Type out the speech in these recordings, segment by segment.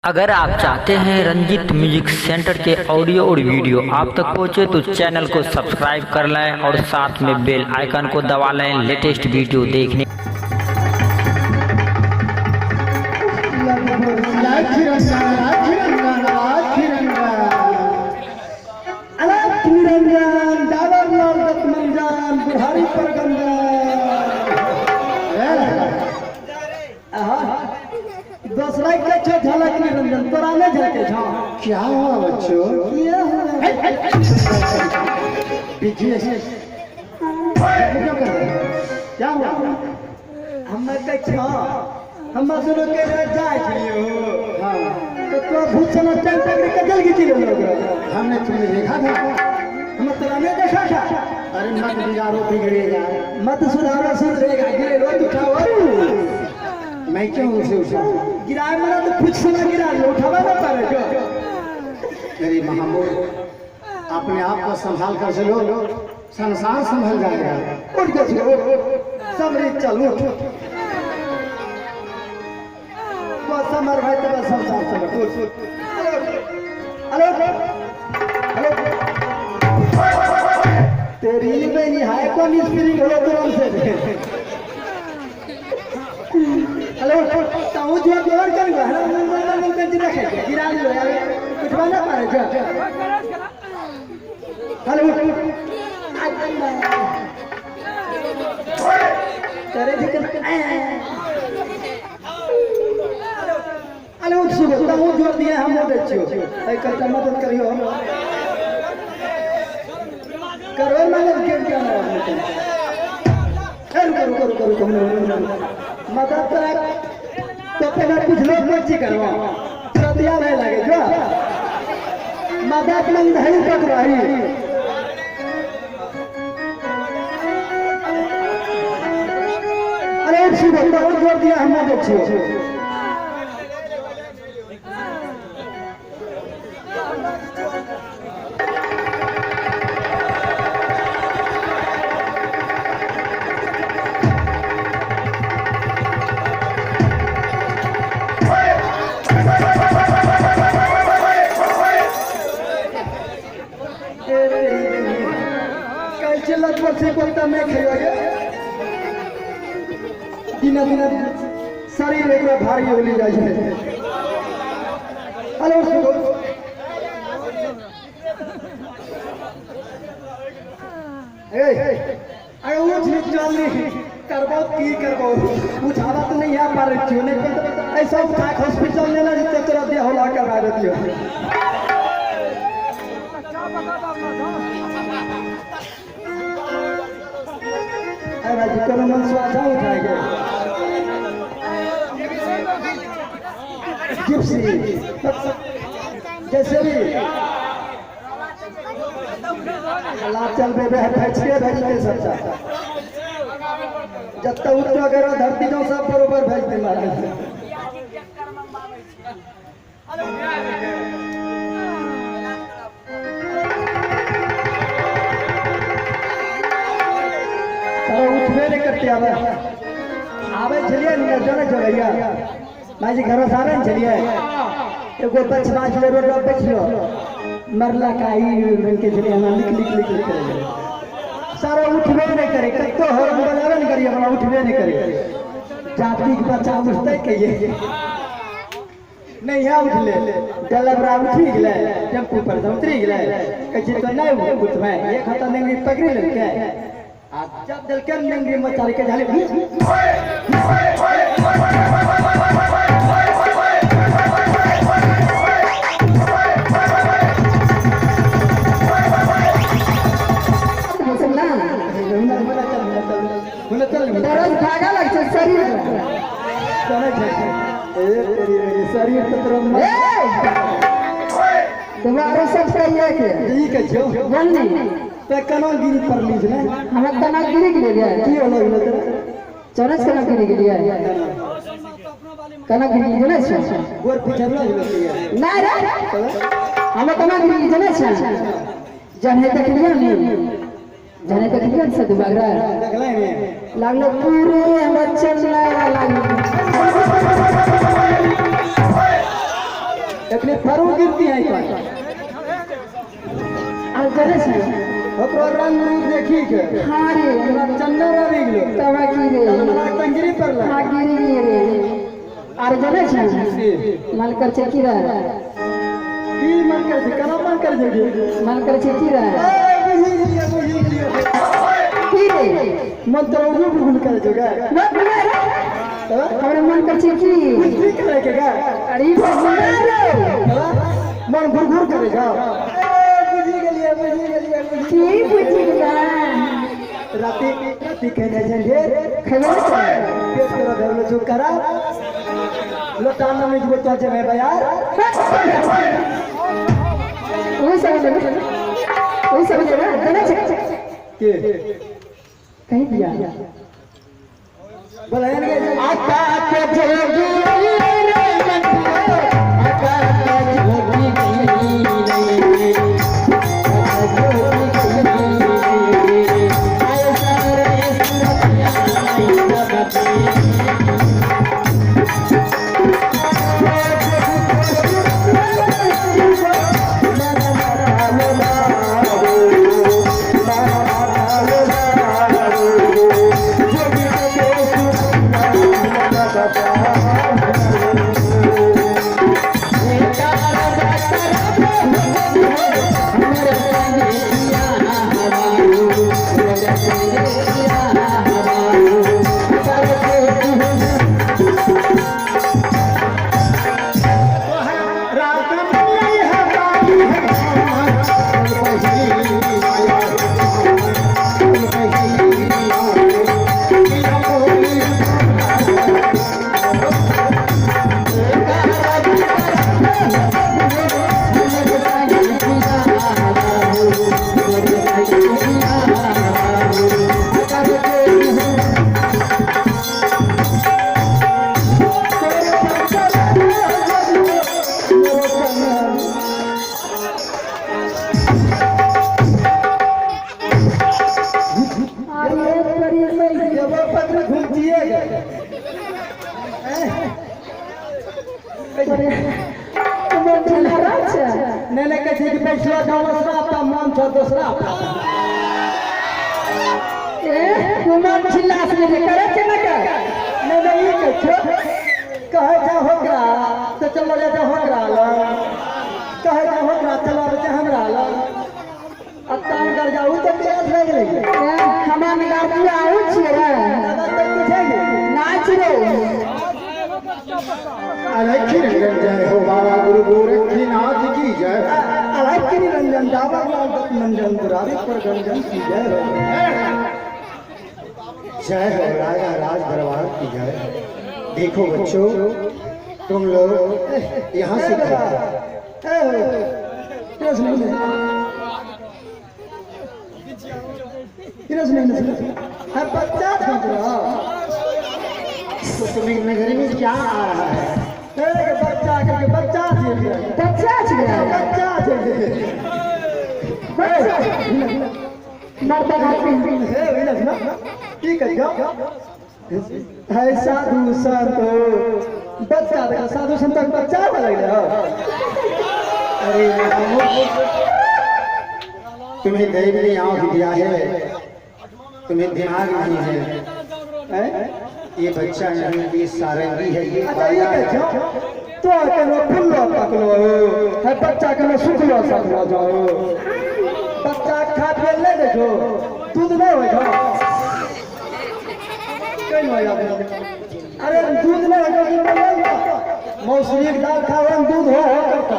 अगर आप चाहते हैं रंजीत म्यूजिक सेंटर के ऑडियो और वीडियो आप तक पहुंचे तो चैनल को सब्सक्राइब कर लें और साथ में बेल आइकन को दबा लें लेटेस्ट वीडियो देखने। दूसरा के झलक निरंजन तोरा ने झलके झा क्या हुआ बच्चों? क्या हुआ पीछे से क्या हुआ? हम देखा हम सुनो के जाय छियो। हाँ, तो भूषण टाइम पकड़ के जल गिची लोग हमने तुम्हें देखा था। हम तोरा ने देखा था। अरे मत बिगाड़ो बिगड़ेगा, मत सुधारो सुधरेगा गिरे रोज उठाओ। मैं क्यों उसे उठाऊं? गिराए मना तो कुछ समय गिरा लो उठावा ना पारे जो। मेरी महामूल अपने आप को संभाल कर चलो, संसार संभल जाएगा। उठ के चलो समरी चलो वो समर भाई तब संसार संभल उठ हेलो हेलो तेरी में नहीं है कौन स्पिरिट हो तो हमसे हेलो ताऊ जो जोर कर गया है कर दिया है गिरा लो यार उठवा ना पारे जा हेलो तेरे जिक्र हेलो सुबह ताऊ जोर दिए हम मोड़ छियो ए करता मदद करियो करो मदद क्या ना करो मदद कर तो पहले कुछ लोग मर्जी करवा तुरंत याद है लगे जो मदद मंग धैर्य पकड़ाई अरे सुबह बहुत जोर दिया हम मदद छियो लगभग से कोता में खाइए दिन शरीर एक भारी होली जाए हेलो अरे उठ चल करबो की करबो उठावा तो नहीं आ पा रही थी नहीं तो ऐसा उठा हॉस्पिटल लेना जितने तोरा दे होला करवा देती भाई कोनो मन स्वाजा उठाएगा जिप्सी जैसे भी लाभ चल बे भेजिए भेजते सबका जब तक उठ वगैरह धरती जाओ सब बरोबर भेज दे मारे उठबे नहीं करते आवे चलिए जने चलैया मैं जी घर सारे चलिए एगो बचवा चले रोड पे बेचलो मरला काई के चलिए हम लिख करे सारा उठबे नहीं करे कतो हरम बजावे नहीं करिए हमरा उठबे नहीं करे जाति के बच्चा उठते कहिए नहीं है उठ ले डलबरा उठी गेले टेम्पू पर उतरी गेले कहे तो नहीं उठबे एक हाथ नहीं पकड़ी लेके जब दिल के नंगी मचारी के झाले भागा लगता शरीर शरीर तो तुम्हारे सब सही है ठीक है जो ते कना गिरी पर लीज ने हमरा कना गिरी के लिए की होलो इलो तेरा चरस कना गिरी के लिए कना गिरी जने छ गोर पिछरलो इलो ना रे हम कना गिरी जने छ जने तक लिया नहीं जने तक लिया से दुबारा देखले में लागलो पूरे बच्चन लागलो एकने फरू गिरती है तो और करे से ओकरो रंग रूप देखी के हां रे चंदन रवि गेलो तवा की रे हमरा तंगरी पड़ला हां गिरी रे और करे से मन कर चकी रहा की मन कर से करा मन कर जे मन कर चकी रहा बुझी लिया की रे मन तो रूप भूल कर जोगा हमरे मन कर चकी कुछ भी करे के गा अरे मन घुर करेगा बुझी गेलिए की बुझी गया राती कहने जंगे खबर से पेट करो धरलो जो करा लोटाना में जो तो जमे यार वो सब ना देना के कह दिया बोले आका के जोगी रे मंदिर आका के जोगी रे ने कहे कि पैसा दूसरा अपना मन छ दूसरा ए कुमार चिल्लास में करे के न कर नहीं कहे जा होकरा तो चलो जा होकरा ला कहे जा होकरा चलो बच्चा हमरा ला अत्तान कर जाऊ तो पेट लग रही हमार गाड़ी आउ छिए रे नाच रे अलखी रंजन जय हो बाबा गुरु गोरखनाथ की जय। अलखी रंजन बाबा नंदन दुरारी पर गंजन की जय हो। जय हो राजा राज दरबार की जय। देखो बच्चों तुम लोग यहाँ से बच्चा तुम्हें नगरी में क्या आ रहा है? बच्चा करके बच्चा बच्चा छिए मर्द ठीक है साधु संत बच्चा देखा साधु संत बच्चा लग अरे तुम्हें दैव ने आँख दिया है, तुम्हें दिमाग नहीं है। ये बच्चा नहीं, ये सारंगी है, ये तो कनो फुल्लो पकलो है बच्चा कनो सुखलो सकलो जाओ बच्चा खा के ले देखो दूध नहीं हो जाओ अरे दूध नहीं हो मौसमी की दाल खावन दूध हो करता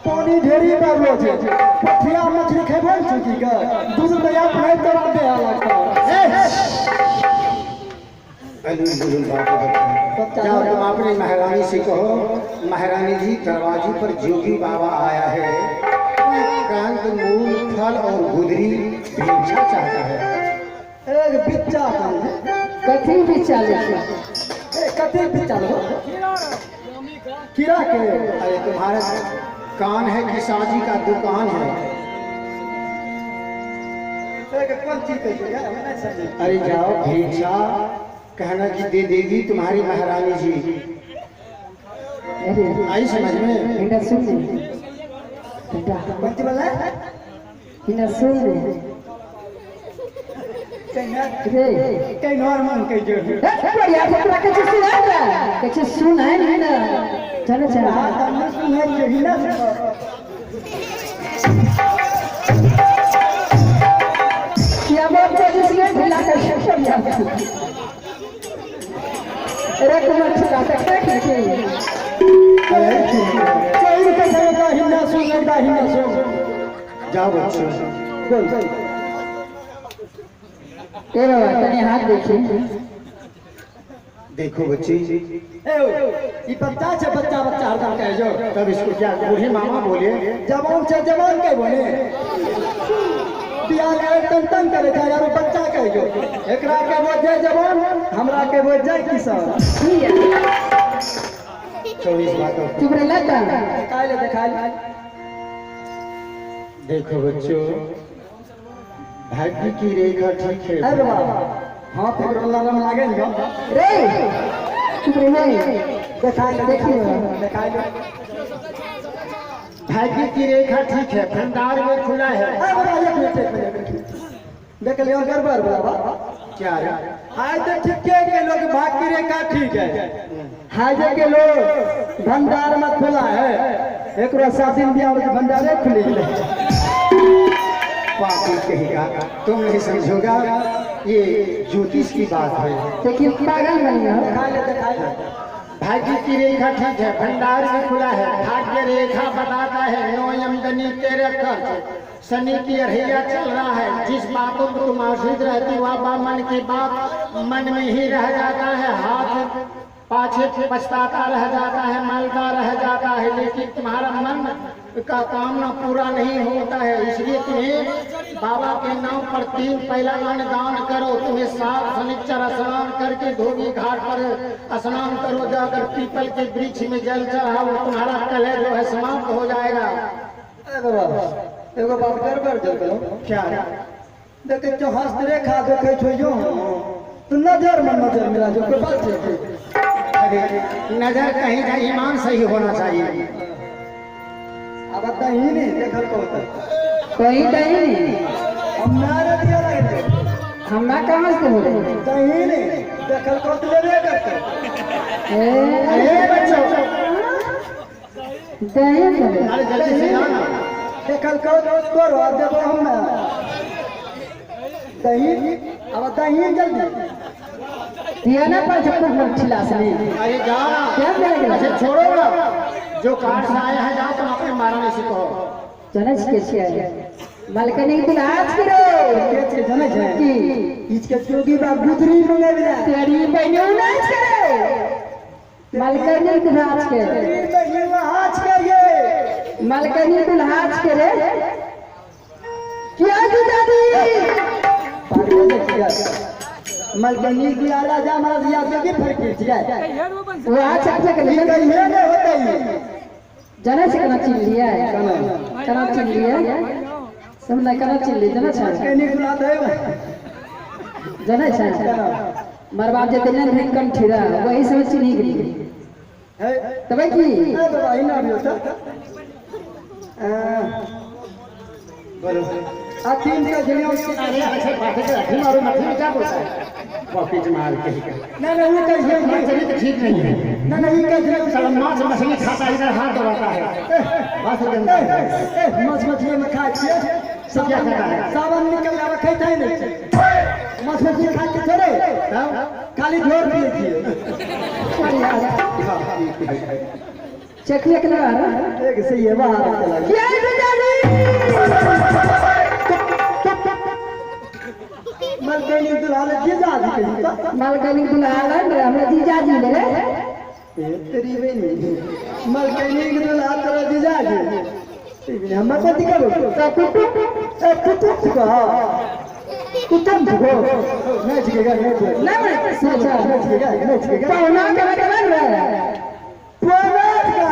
पानी ढेरी बाबलो छे पठिया मछली खेबो छुकी का दूध में आप नहीं तो दे लगता जाओ तुम अपनी महारानी से कहो, महारानी जी दरवाजे पर जोगी बाबा आया है, कांत मूल फल और गुदरी भिक्षा चाहता है। एक बिच्चा कथी बिच्चा कथी बिच्चा लो कीड़ा के अरे तुम्हारा कान है कि साजी का दुकान है? कौन चीज कही? अरे जाओ भिक्षा कहना कि दे देगी तुम्हारी महारानी जी। अरे आई समझ में? बेटा सुन ले बेटा बच्चे बोला इन्हें सुन ले रे कहीं नॉर्मल कहीं जो बढ़िया से तोरा कुछ सुनाएगा कुछ सुनाए नहीं ना चलो चलो हमने सुना यही ना क्या बात है जिसने ढिला कर शक्कर याद अरे कुमार चला सकता है कि कोई का चलेगा हिंदा सुन जाओ बच्चों। बोल ए बाबा तने हाथ देखिए देखो बच्ची, ये बच्चा से बच्चा हरदम कहे जो तब इसको क्या बूढ़े मामा बोले? जवान से जवान के बोले बियाह करे टन करे था यार बच्चा कहे जो एकरा के बोझ जाए जवान हमरा के बोझ जाए किसान 24 बातों। चुप रह लगा दिखाई ले देखो बच्चों, भाग्य की रेखा ठीक है। अरे बाबा हाँ फिर लरम लागे ना रे चुप रह दिखाई देखिए दिखाई ले भाग्य की रेखा ठीक है, भंडार में खुला है। अरे बाबा एक मिनट देख लियो गड़बड़ बाबा क्या है? हाय तो ठीक है के लोग भाग की रेखा ठीक है हाय के लोग भंडार में खुला है एक दिन दिया भंडारे खुली पापी कहेगा तुम नहीं समझोगा, ये ज्योतिष की बात है। देखिए पागल बन गया दिखाई ले भाग्य की रेखा ठीक है, भंडार में खुला है। भाग्य रेखा बताता है नो आमदनी तेरे खर्च, शनि की अरहिया चल रहा है। जिस बातों को तुम आश्रित रहती वह मन की बात मन में ही रह जाता है, हाथ पाछे पछताता रह जाता है, मलता रह जाता है, लेकिन तुम्हारा मन का कामना पूरा नहीं होता है। इसलिए तुम्हें बाबा के नाम पर 3 पहला अन्न दान करो। तुम्हें 7 शनिचर स्नान करके धोबी घाट पर स्नान करो, जाकर पीपल के वृक्ष में जल चढ़ाओ, तुम्हारा कलह जो है समाप्त हो जाएगा। एगो बात गड़बड़ जो करो क्या? देखे जो हस्तरेखा देखे छो जो तो नजर में नजर मिला जो कोई बात है अरे नजर कहीं का ईमान सही होना चाहिए। अब दही नहीं देखल को होता कोई नहीं हम नारे दिया लगे हम ना कहाँ से बोले दही नहीं देखल को तो लेबे करते अरे बच्चों, दही बोले अरे जल्दी से जाना। देखल को करो अब देखो हम दही अब दही जल्दी दिया ना पर जब छिलास नहीं अरे जाना, क्या करेगा अच्छा छोड़ो ना, जो कार से आया है जाओ, तुम अपने महारानी से कहो। जनस के छिया मालकनी तुम आज करो के जने छै की इसके जोगी बा गुदरी मंगे बिना तेरी बहनों नाच करे मालकनी तुम आज के ये आज के ये मालकनी तुम आज करे क्या दादी पागल देखिया मलकनी की आला जा मार दिया तो की फर्क है वो आज अच्छा कर ये कहीं नहीं होता ही जनस कना चिल लिया है कना चिल लिया सब ना कना चिल लिया जनस मलकनी सुना दे जनस मरबाब जे दिन दिन कम ठिरा वही समझ नहीं गई है तब की ए बाबा इना भी होता बोलो। आ 3 का जलिया उसके अरे अच्छे बातें कर, अभी मारो मत में क्या बोलता है? पॉकेट मार के ना ना वो कैसे मछली तो ठीक नहीं है। ना ये कैसे साला माछ मछली खाता है, इधर हाथ दबाता है। बस गंदा है। मछली में खा के सब क्या खाता है? सावन निकल आवे खाई था नहीं मछली खा के थोड़े खाली ढोर पिए थी चेक लेके लगा रहा एक सही है बाहर चला क्या मलकनी दुलाल के जा दी मालकनी दुल्हान हमरा जीजा जी ले तेरी बहनी मलकनी के दुलाल तेरा जीजा जी हम कथि करो कुतुब का कुतुब को नहीं छिकेगा नहीं ना अच्छा नहीं छिकेगा पौना के बदल रहा है पुराना का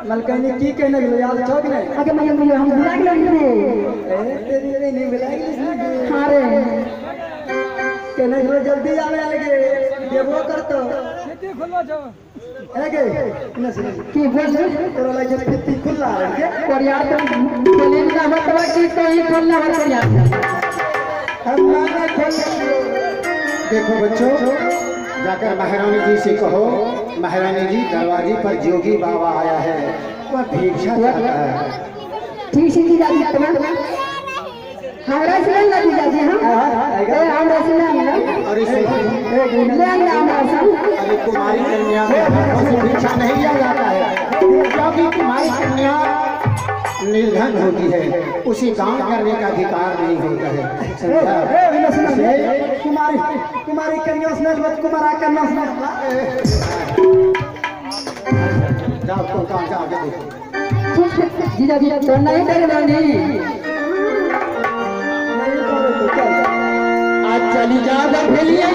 मलकनी की कहने गेलो याद छौ कि नहीं? आगे मैं हम बुला के रे तेरी नहीं बुलाई हां रे कहने गेलो जल्दी आवे लगे देबो करतो खेती खुलवा छो लगे न सुन की बोल तोरा लगे खेती खुला है और यार तुम बोले ना मतलब कि कोई खोलना हो यार हम ना खोल देखो बच्चों, जाकर महारानी जी से कहो महारानी जी दरवाजे पर जोगी बाबा आया है, वह भिक्षा चाहता है। ठीक से की जाती अपना हमरा से ना दी जाती हम हमरा से ना और इस ले ना हमरा से अभी कुमारी कन्या से भिक्षा नहीं लिया जाता है, क्योंकि कुमारी कन्या निर्धन होती है, उसे दान करने का अधिकार नहीं होता है। समझा? कुमारी कन्या उसने मत कुमारा करना उसने जाओ तो काम से आगे देखो। जीजा जी तो नहीं करना नहीं आज चली जा भेलिया